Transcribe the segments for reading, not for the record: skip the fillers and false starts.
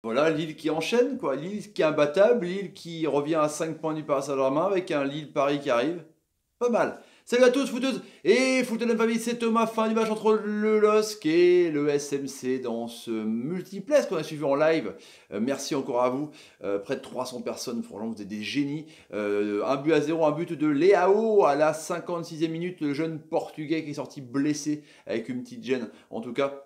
Voilà, Lille qui enchaîne, quoi. Lille qui est imbattable, Lille qui revient à 5 points du Paris Saint-Germain avec un Lille-Paris qui arrive. Pas mal. Salut à tous, footeuses et footeux de la famille, c'est Thomas. Fin du match entre le LOSC et le SMC dans ce multiplex qu'on a suivi en live. Merci encore à vous. Près de 300 personnes, franchement, vous êtes des génies. 1 but à 0, un but de Leao à la 56e minute. Le jeune portugais qui est sorti blessé avec une petite gêne. En tout cas,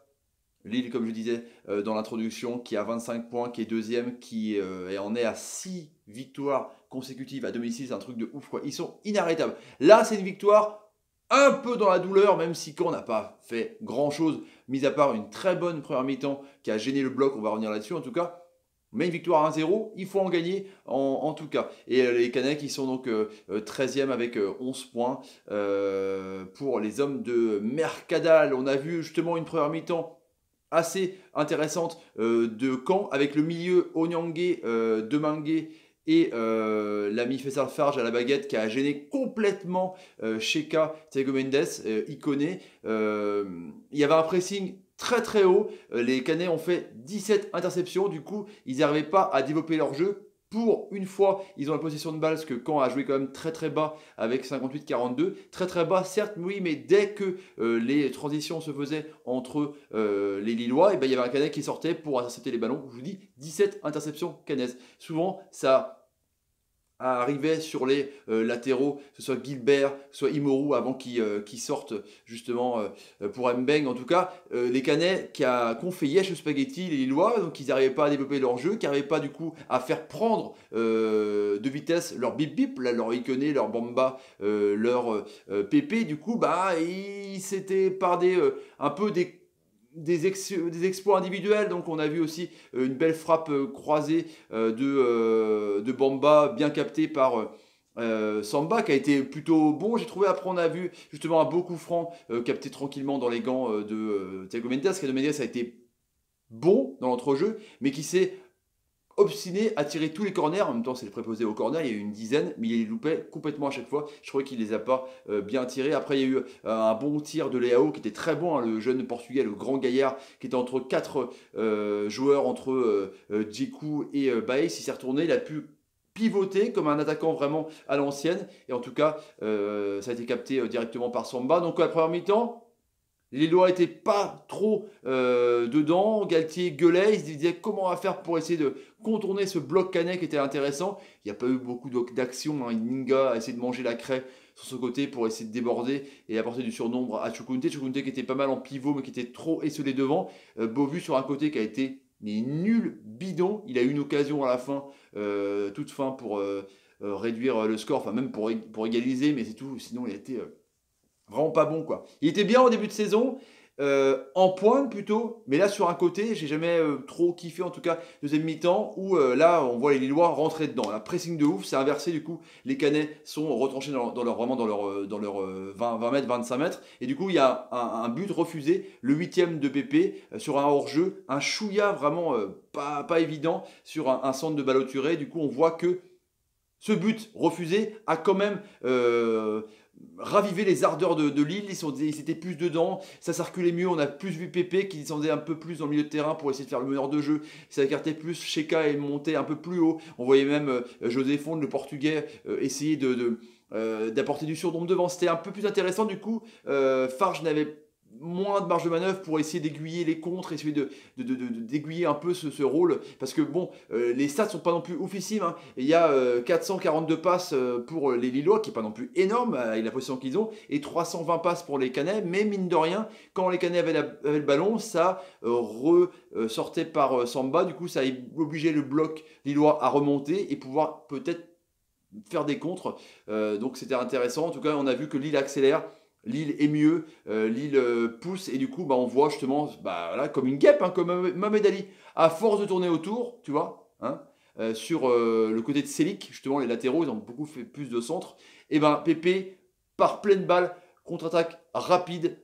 Lille, comme je disais dans l'introduction, qui a 25 points, qui est deuxième, qui en est à 6 victoires consécutives à domicile, c'est un truc de ouf quoi. Ils sont inarrêtables. Là, c'est une victoire un peu dans la douleur, même si Caen n'a pas fait grand chose, mis à part une très bonne première mi-temps qui a gêné le bloc, on va revenir là-dessus en tout cas. Mais une victoire 1-0, il faut en gagner en tout cas. Et les Canucks qui sont donc 13e avec 11 points pour les hommes de Mercadal. On a vu justement une première mi-temps assez intéressante de Caen avec le milieu Onyangé, Demangué et l'ami Faisal Farge à la baguette qui a gêné complètement Sheka Thiago Mendes, Iconé. Il y avait un pressing très très haut. Les Canets ont fait 17 interceptions. Du coup, ils n'arrivaient pas à développer leur jeu. Pour une fois, ils ont la possession de balle, parce que Caen a joué quand même très très bas avec 58-42. Très très bas, certes, oui, mais dès que les transitions se faisaient entre les Lillois, et ben, il y avait un Canet qui sortait pour intercepter les ballons. Je vous dis, 17 interceptions canaises. Souvent, ça arrivait sur les latéraux, que ce soit Gilbert, que ce soit Imoru avant qu'il sorte justement pour Mbeng. En tout cas, les Canets qui ont fait Yesh au spaghetti, les Lillois, donc ils n'arrivaient pas à développer leur jeu, qui n'arrivaient pas du coup à faire prendre de vitesse leur bip bip, là, leur Ikoné, leur Bamba, leur Pépé. Du coup, bah, c'était par un peu des exploits individuels. Donc on a vu aussi une belle frappe croisée de Bamba, bien captée par Samba, qui a été plutôt bon, j'ai trouvé. Après on a vu justement un beau coup franc capté tranquillement dans les gants de Thiago Mendes. Thiago Mendes a été bon dans l'entrejeu, mais qui s'est obstiné à tirer tous les corners. En même temps, c'est le préposé au corner. Il y a eu une dizaine, mais il les loupait complètement à chaque fois. Je trouvais qu'il les a pas bien tirés. Après, il y a eu un bon tir de Leao qui était très bon, hein, le jeune portugais, le grand gaillard, qui était entre quatre joueurs, entre Djikou et Baez. Il s'est retourné, il a pu pivoter comme un attaquant vraiment à l'ancienne. Et en tout cas, ça a été capté directement par Samba. Donc, à la première mi-temps, les Lillois n'étaient pas trop dedans. Galtier gueulait, il se disait comment on va faire pour essayer de contourner ce bloc canet qui était intéressant. Il n'y a pas eu beaucoup d'actions. Hein. Ninga a essayé de manger la craie sur ce côté pour essayer de déborder et apporter du surnombre à Chukwunte. Chukwunte qui était pas mal en pivot mais qui était trop esselé devant. Beauvu sur un côté qui a été nul, bidon. Il a eu une occasion à la fin, toute fin pour réduire le score, enfin même pour égaliser, mais c'est tout. Sinon il a été vraiment pas bon quoi. Il était bien au début de saison, en pointe plutôt, mais là sur un côté, j'ai jamais trop kiffé en tout cas deuxième mi-temps où là on voit les Lillois rentrer dedans. La pressing de ouf, c'est inversé du coup. Les Canets sont retranchés vraiment dans leur 20 mètres, 25 mètres. Et du coup il y a un but refusé, le huitième de Pépé sur un hors-jeu, un chouïa vraiment pas évident sur un centre de Baloturé. Du coup on voit que ce but refusé a quand même ravivé les ardeurs de Lille. Ils étaient plus dedans, ça circulait mieux. On a plus vu Pépé qui descendait un peu plus dans le milieu de terrain pour essayer de faire le meneur de jeu. Ça écartait plus. Sheka est monté un peu plus haut. On voyait même José Fond, le portugais, essayer d'apporter du surnombre devant. C'était un peu plus intéressant du coup. Farge n'avait moins de marge de manœuvre pour essayer d'aiguiller les contres, essayer d'aiguiller un peu ce rôle, parce que bon, les stats sont pas non plus oufissimes, hein. Il y a 442 passes pour les Lillois, qui est pas non plus énorme avec la position qu'ils ont, et 320 passes pour les Canets, mais mine de rien, quand les Canets avaient le ballon, ça ressortait par Samba, du coup ça a obligé le bloc Lillois à remonter et pouvoir peut-être faire des contres, donc c'était intéressant. En tout cas on a vu que Lille accélère, Lille est mieux, Lille pousse, et du coup bah, on voit justement bah, voilà, comme une guêpe, hein, comme Mohamed Ali, à force de tourner autour, tu vois, hein, sur le côté de Selic, justement les latéraux, ils ont beaucoup fait plus de centre, et ben Pépé, par pleine balle, contre-attaque rapide,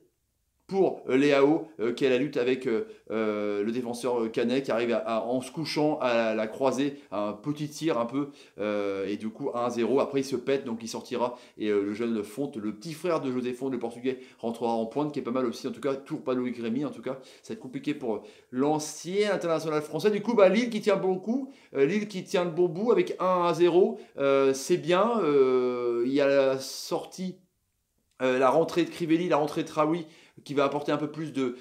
pour Leao qui est à la lutte avec le défenseur canet qui arrive en se couchant à la croisée, un petit tir un peu et du coup 1-0. Après il se pète donc il sortira et le jeune Fonte, le petit frère de José Fonte, le portugais, rentrera en pointe qui est pas mal aussi. En tout cas, toujours pas Loïc Rémy. En tout cas, ça va être compliqué pour l'ancien international français. Du coup, bah, Lille qui tient bon coup, Lille qui tient le bon bout avec 1-0. C'est bien. Il y a la sortie. La rentrée de Crivelli, la rentrée de Raoui qui va apporter un peu plus de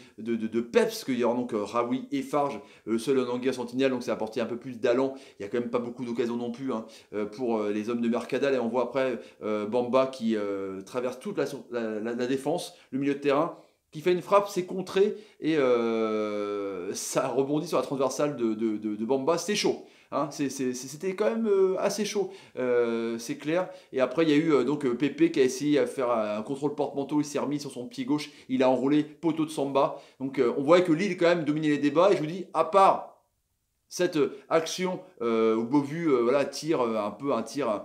peps, parce qu'il y aura donc Raoui et Farge, seul en Anguilla Sentinelle, donc ça va apporter un peu plus d'allant. Il n'y a quand même pas beaucoup d'occasions non plus hein, pour les hommes de Mercadal. Et on voit après Bamba qui traverse toute la défense, le milieu de terrain, qui fait une frappe, c'est contré, et ça rebondit sur la transversale de Bamba. C'est chaud. Hein, c'était quand même assez chaud, c'est clair. Et après, il y a eu donc Pépé qui a essayé de faire un contrôle porte-manteau. Il s'est remis sur son pied gauche. Il a enroulé poteau de Samba. Donc, on voyait que Lille quand même dominait les débats. Et je vous dis, à part cette action où Beauvu voilà, tire un tir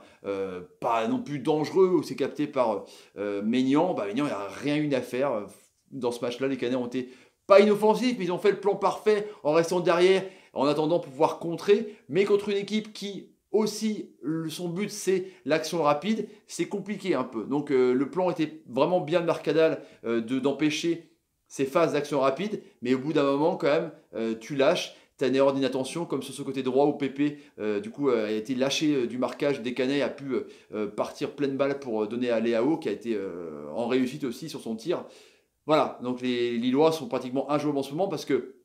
pas non plus dangereux, où c'est capté par Maignan. Bah, Maignan, il n'y a rien eu à faire. Dans ce match-là, les Canets ont été pas inoffensifs, mais ils ont fait le plan parfait en restant derrière, en attendant pour pouvoir contrer. Mais contre une équipe qui aussi, son but c'est l'action rapide, c'est compliqué un peu. Donc le plan était vraiment bien de Mercadal d'empêcher ces phases d'action rapide, mais au bout d'un moment quand même, tu lâches. Tu as une erreur d'inattention comme sur ce côté droit où Pépé du coup a été lâché du marquage des Canets, a pu partir pleine balle pour donner à Leao qui a été en réussite aussi sur son tir. Voilà, donc les Lillois sont pratiquement injouables en ce moment parce que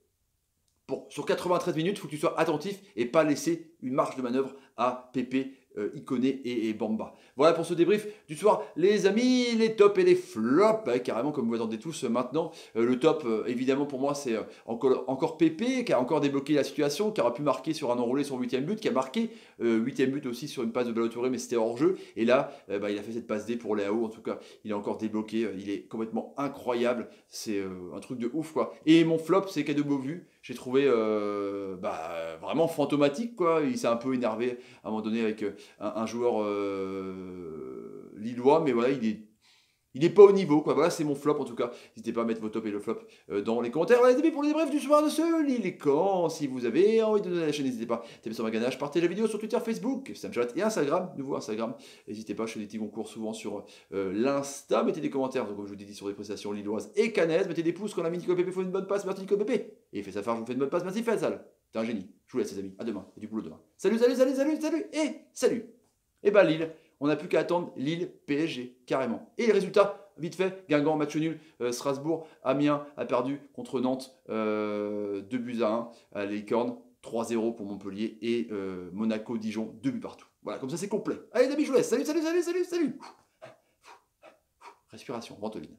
sur 93 minutes, il faut que tu sois attentif et pas laisser une marge de manœuvre à Pépé, Iconé et Bamba. Voilà pour ce débrief du soir, les amis, les tops et les flops, carrément comme vous attendez tous maintenant. Le top, évidemment pour moi, c'est encore Pépé qui a encore débloqué la situation, qui aura pu marquer sur un enroulé son 8e but, qui a marqué 8e but aussi sur une passe de Ballo-Touré, mais c'était hors jeu. Et là, il a fait cette passe D pour Leao, en tout cas, il est encore débloqué, il est complètement incroyable, c'est un truc de ouf quoi. Et mon flop, c'est Cadeau Beauvu. J'ai trouvé vraiment fantomatique quoi. Il s'est un peu énervé à un moment donné avec un joueur lillois, mais voilà, il est pas au niveau quoi. Voilà, c'est mon flop en tout cas. N'hésitez pas à mettre vos tops et le flop dans les commentaires. Voilà les amis pour le débrief du soir de ce Lille-Camp. Si vous avez envie de donner à la chaîne, n'hésitez pas. Tapez sur ma ganache, partagez la vidéo sur Twitter, Facebook, Snapchat et Instagram. Nouveau Instagram. N'hésitez pas, je fais des petits concours souvent sur l'Insta. Mettez des commentaires, donc, comme je vous ai dit, sur des prestations lilloises et canaises. Mettez des pouces quand la mini Nico Pépé fait une bonne passe. Merci Nico Pépé. Et fait sa farce, je vous fais une bonne passe. Merci Faisal. T'es un génie. Je vous laisse les amis. À demain. Et du boulot demain. Salut, salut, salut, salut, salut. Et salut. Et bah Lille. On n'a plus qu'à attendre Lille PSG, carrément. Et les résultats, vite fait, Guingamp, match nul, Strasbourg, Amiens a perdu contre Nantes, 2-1, les Cornes, 3-0 pour Montpellier, et Monaco, Dijon, 2 buts partout. Voilà, comme ça c'est complet. Allez les amis, je vous laisse. Salut, salut, salut, salut, salut. Respiration, ventoline.